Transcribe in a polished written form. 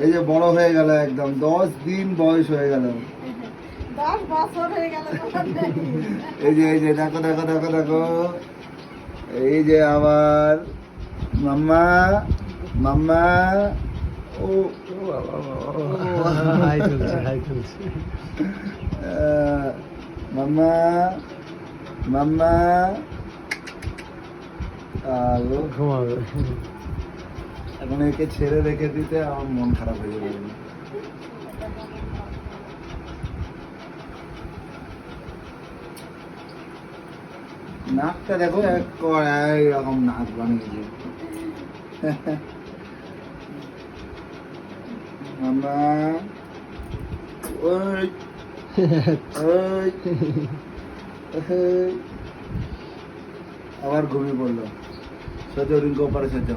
এই যে বড় হয়ে গেল একদম, 10 দিন বয়স হয়ে গেল। 10 বছর হয়ে গেল। এই যে দেখো দেখো দেখো দেখো, এই যে আবার মাম্মা মাম্মা। ও হাই চলছে মাম্মা মাম্মা। ঘুমাবে। এখন একে ছেড়ে রেখে দিতে আমার মন খারাপ হয়ে যাবে। নাকটা দেখো এরকম নাক বানিয়েছে। মাম্মা ওই ওই আবার ঘুমিয়ে পড়লো। সজো রিঙ্কো পারে সজো।